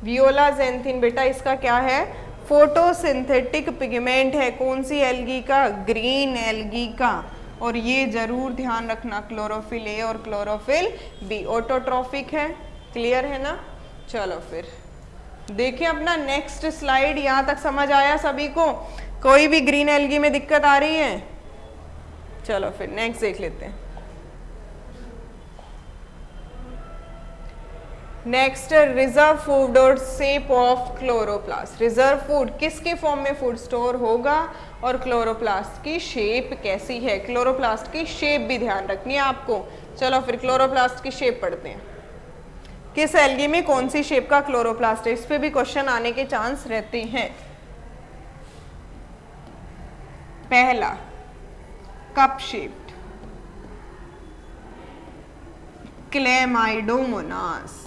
Viola xanthine बेटा इसका क्या है, फोटोसिंथेटिक पिगमेंट है, कौन सी एल्गी का, ग्रीन एल्गी का। और ये जरूर ध्यान रखना, क्लोरोफिल ए और क्लोरोफिल बी ऑटोट्रॉफिक है, क्लियर है ना। चलो फिर देखिए अपना नेक्स्ट स्लाइड, यहां तक समझ आया सभी को? कोई भी ग्रीन एल्गी में दिक्कत आ रही है? चलो फिर नेक्स्ट देख लेते हैं। नेक्स्ट, रिजर्व फूड और shape of chloroplast. Reserve food किसके फॉर्म में फूड स्टोर होगा और क्लोरोप्लास्ट की शेप कैसी है, क्लोरोप्लास्ट की शेप भी ध्यान रखनी है आपको। चलो फिर क्लोरोप्लास्ट की शेप पढ़ते हैं। किस एल्गी में कौन सी शेप का क्लोरोप्लास्ट है, इस पे भी क्वेश्चन आने के चांस रहते हैं। पहला, cup shaped, Chlamydomonas.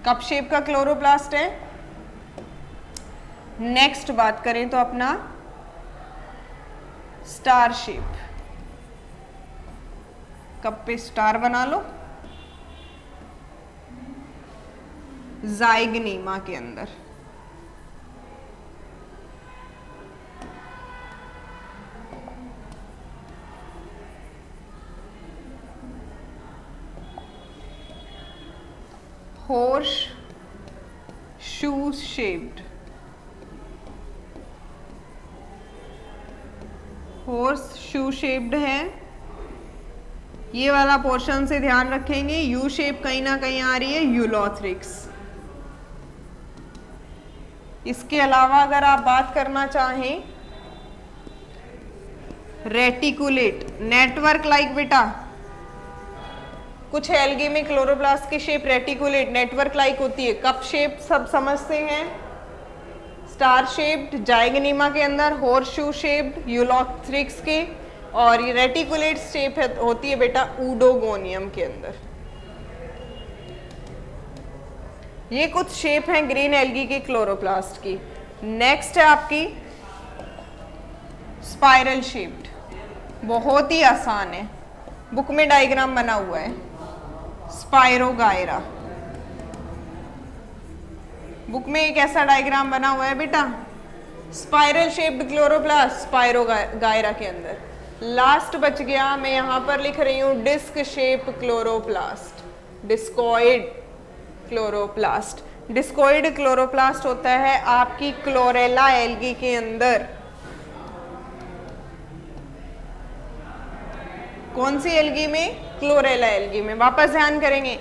Cup shape का क्लोरोप्लास्ट है। नेक्स्ट बात करें तो अपना स्टार शेप, कप पे स्टार बना लो, जाइगनीमा के अंदर। Horse shoe shaped, horse shoe shaped है। ये वाला पोर्शन से ध्यान रखेंगे, यू शेप कहीं ना कहीं आ रही है, यूलोथ्रिक्स। इसके अलावा अगर आप बात करना चाहें रेटिकुलेट, नेटवर्क लाइक बेटा, कुछ एल्गी में क्लोरोप्लास्ट की शेप रेटिकुलेट नेटवर्क लाइक होती है। कप शेप सब समझते हैं, स्टार शेप्ड जाइगनीमा के अंदर, हॉर्सशू शेप्ड यूलोथ्रिक्स के, और ये रेटिकुलेट शेप होती है बेटा ऊडोगोनियम के अंदर। ये कुछ शेप हैं ग्रीन एल्गी के क्लोरोप्लास्ट की। नेक्स्ट है आपकी स्पाइरल शेप्ड, बहुत ही आसान है, बुक में डायग्राम बना हुआ है, स्पाइरोगायरा। बुक में एक ऐसा डायग्राम बना हुआ है बेटा, स्पाइरल शेप्ड क्लोरोप्लास्ट स्पाइरोगायरा के अंदर। लास्ट बच गया, मैं यहां पर लिख रही हूं disc shape chloroplast, discoid chloroplast. Discoid chloroplast होता है आपकी क्लोरेला एल्गी के अंदर। कौन सी एल्गी में? क्लोरेला एल्गी में। वापस ध्यान करेंगे,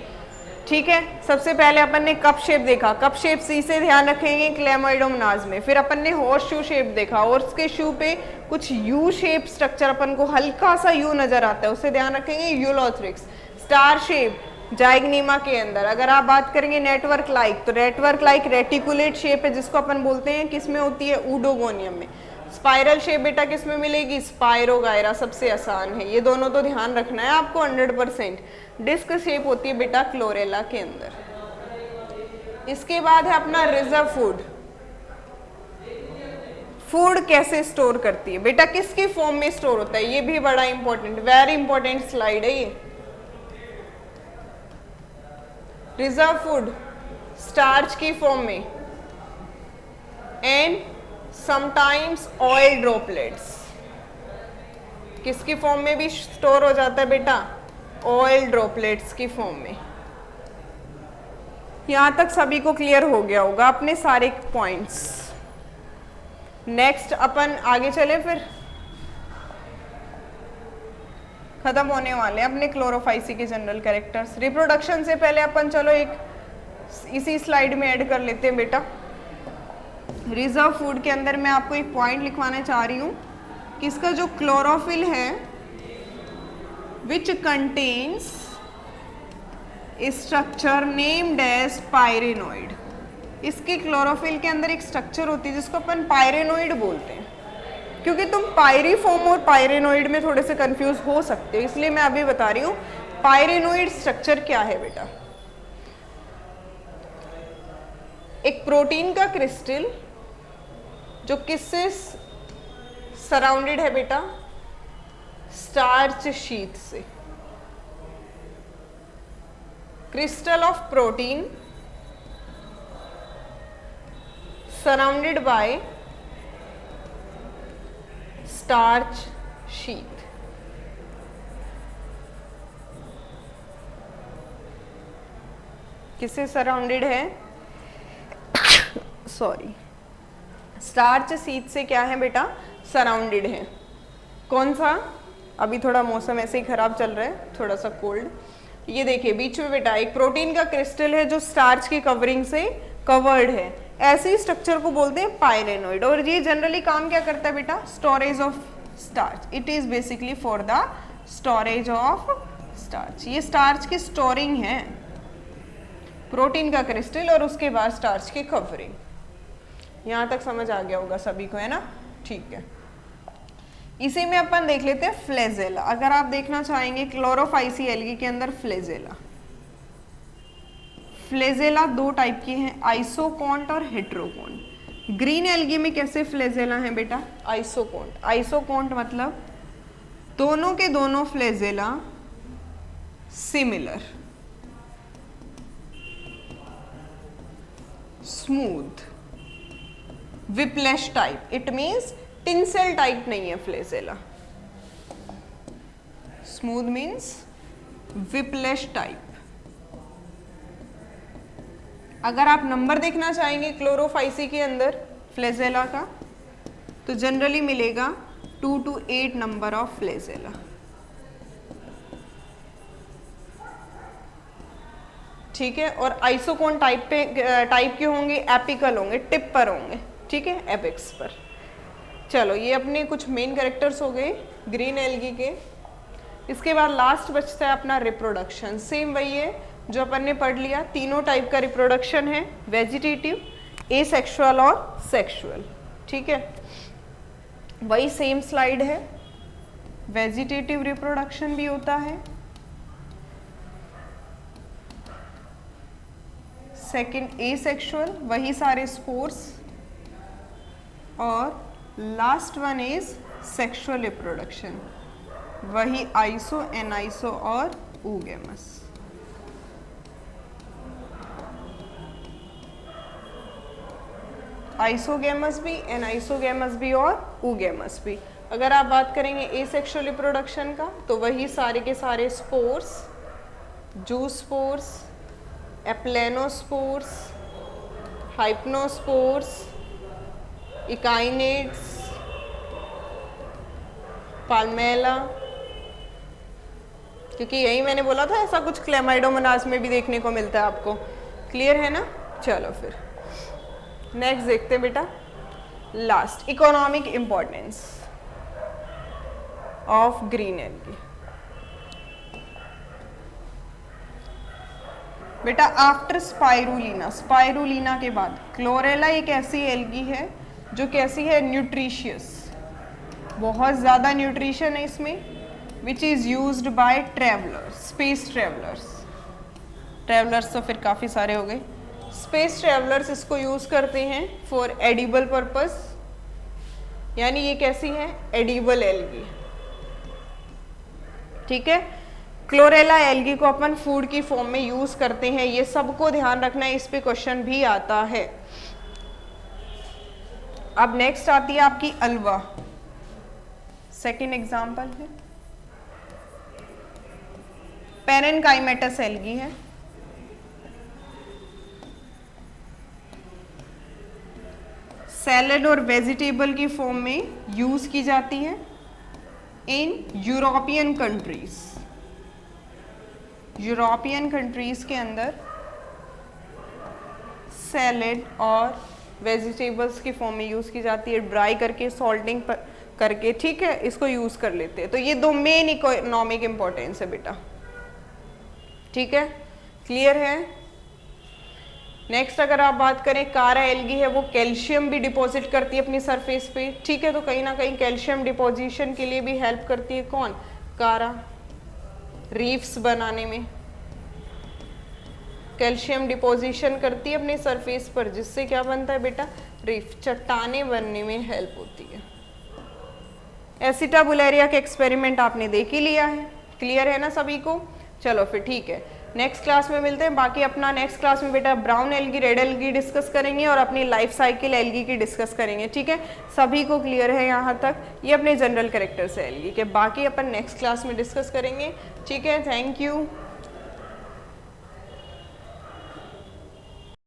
ठीक है। सबसे पहले अपन ने कप शेप देखा, कप शेप सी से ध्यान रखेंगे क्लेमाइडोमोनाज में। फिर अपन ने हॉर्स शू शेप देखा, हॉर्स के शू पे कुछ यू शेप स्ट्रक्चर अपन को हल्का सा यू नजर आता है, उससे ध्यान रखेंगे यूलोथ्रिक्स। स्टार शेप जाइगनीमा के अंदर। अगर आप बात करेंगे नेटवर्क लाइक, तो नेटवर्क लाइक रेटिकुलेट शेप है जिसको अपन बोलते हैं किस में होती है? ऊडोगोनियम में। स्पाइरल शेप बेटा किस में मिलेगी? स्पाइरोगायरा, सबसे आसान है, ये दोनों तो ध्यान रखना है आपको 100%। डिस्क शेप होती है बेटा क्लोरेला के अंदर। इसके बाद है अपना रिजर्व फूड। फूड कैसे स्टोर करती है बेटा, किसकी फॉर्म में स्टोर होता है? ये भी बड़ा इंपॉर्टेंट, वेरी इंपॉर्टेंट स्लाइड है ये। रिजर्व फूड स्टार्च की फॉर्म में एंड समटाइम्स ऑयल ड्रॉपलेट्स। किसकी फॉर्म में भी स्टोर हो जाता है बेटा? ऑयल ड्रॉपलेट्स की फॉर्म में। यहां तक सभी को क्लियर हो गया होगा अपने सारे पॉइंट्स। नेक्स्ट अपन आगे चले, फिर खत्म होने वाले हैं अपने क्लोरोफाइसी के जनरल कैरेक्टर्स। रिप्रोडक्शन से पहले अपन चलो एक इसी स्लाइड में ऐड कर लेते हैं बेटा। रिजर्व फूड के अंदर मैं आपको एक पॉइंट लिखवाना चाह रही हूं कि इसका जो क्लोरोफिल है which contains structure named as pyrenoid. इसके क्लोरोफिल के अंदर एक स्ट्रक्चर होती है जिसको अपन पायरेनोइड बोलते हैं, क्योंकि तुम पायरीफॉर्म और पायरेनोइड में थोड़े से कंफ्यूज हो सकते हो, इसलिए मैं अभी बता रही हूं पायरेनोइड स्ट्रक्चर क्या है बेटा। एक प्रोटीन का क्रिस्टल जो किससे सराउंडेड है बेटा? स्टार्च शीट से। Crystal of protein surrounded by starch sheet. किससे सराउंडेड है? सॉरी, स्टार्च शीट से क्या है बेटा? सराउंडेड है। कौन सा? अभी थोड़ा मौसम ऐसे ही खराब चल रहा है, थोड़ा सा कोल्ड। ये देखिए बीच में बेटा एक प्रोटीन का क्रिस्टल है जो स्टार्च की कवरिंग से कवर्ड है, ऐसे स्ट्रक्चर को बोलते हैं पायरेनोइड। और ये जनरली काम क्या करता है बेटा? Storage of starch. It is basically for the storage of starch. ये स्टार्च की स्टोरिंग है, प्रोटीन का क्रिस्टल और उसके बाद स्टार्च की कवरिंग। यहां तक समझ आ गया होगा सभी को, है ना? ठीक है। इसी में अपन देख लेते हैं फ्लेजेला। अगर आप देखना चाहेंगे क्लोरोफाइसी एल्गी के अंदर फ्लेजेला, फ्लेजेला दो टाइप की हैं, आइसोकॉन्ट और हेट्रोकॉन्ट। ग्रीन एल्गी में कैसे फ्लेजेला हैं बेटा? आइसोकॉन्ट। आइसोकॉन्ट मतलब दोनों के दोनों flagella similar, smooth, whiplash type. It means tinsel type नहीं है flagella. Smooth means whiplash type. अगर आप नंबर देखना चाहेंगे क्लोरोफाइसी के अंदर फ्लैजेला का, तो जनरली मिलेगा 2 to 8 नंबर ऑफ फ्लैजेला। ठीक है, और आइसोकोन टाइप के होंगे, एपिकल होंगे, टिप पर होंगे, ठीक है, एपेक्स पर। चलो ये अपने कुछ मेन कैरेक्टर्स हो गए ग्रीन एल्गी के। इसके बाद लास्ट बचता है अपना रिप्रोडक्शन। सेम वही है जो अपन ने पढ़ लिया, तीनों टाइप का रिप्रोडक्शन है, वेजिटेटिव, एसेक्सुअल और सेक्सुअल। ठीक है, वही सेम स्लाइड है। वेजिटेटिव रिप्रोडक्शन भी होता है, सेकंड एसेक्सुअल, वही सारे स्पोर्स, और last one is sexual reproduction, वही आइसो, एनाइसो और oogamous। आइसोगेमस भी, एनाइसोगेमस भी और oogamous भी। अगर आप बात करेंगे एसेक्सुअल रिप्रोडक्शन का, तो वही सारे के सारे स्पोर्स, जूस्पोर्स, एप्लेनोस्पोर्स, हाइप्नोस्पोर्स, इकाइनेट्स, पाल्मेला, क्योंकि यही मैंने बोला था ऐसा कुछ क्लेमाइडोमोनास में भी देखने को मिलता है आपको। क्लियर है ना? चलो फिर नेक्स्ट देखते हैं बेटा, last, economic importance of green algae. बेटा आफ्टर स्पाइरुलिना, स्पाइरुलिना के बाद क्लोरेला एक ऐसी एल्गी है जो कैसी है, न्यूट्रिशियस, बहुत ज़्यादा न्यूट्रिशन है इसमें, which is used by travellers, space travellers. Travellers तो फिर काफ़ी सारे हो गए। स्पेस ट्रेवलर्स इसको यूज़ करते हैं फॉर एडिबल पर्पस, यानी ये कैसी है, एडिबल एल्गी। ठीक है, क्लोरेला एल्गी को अपन फूड की फॉर्म में यूज करते हैं, ये सबको ध्यान रखना है, इस पे क्वेश्चन भी आता है। अब नेक्स्ट आती है आपकी अल्वा, सेकंड एग्जांपल है, पेरेनकाइमेटस एल्गी है। सैलेड और वेजिटेबल की फॉर्म में यूज की जाती है in European countries. European countries के अंदर सैलेड और वेजिटेबल्स की फॉर्म में यूज़ की जाती है, ड्राई करके, सॉल्टिंग करके, ठीक है, इसको यूज़ कर लेते हैं। तो ये दो मेन इकोनॉमिक इम्पोर्टेंस है बेटा। ठीक है, क्लियर है? नेक्स्ट अगर आप बात करें, कारा एल्गी है, वो कैल्शियम भी डिपॉजिट करती है अपनी सरफेस पे। ठीक है, तो कहीं ना कहीं कैल्शियम डिपोजिशन के लिए भी हेल्प करती है कौन, कारा, रीफ्स बनाने में कैल्शियम डिपोजिशन करती है अपने सरफेस पर, जिससे क्या बनता है बेटा, रीफ, चट्टाने बनने में हेल्प होती है। एसिटाबुलेरिया के एक्सपेरिमेंट आपने देख ही लिया है, क्लियर है ना सभी को? चलो फिर ठीक है, नेक्स्ट क्लास में मिलते हैं। बाकी अपना नेक्स्ट क्लास में बेटा brown algae, red algae discuss करेंगे और अपनी लाइफ साइकिल एल्गी की डिस्कस करेंगे। ठीक है, सभी को क्लियर है यहाँ तक? ये अपने जनरल कैरेक्टर्स है एल्गी के, बाकी अपन नेक्स्ट क्लास में डिस्कस करेंगे। ठीक है, थैंक यू।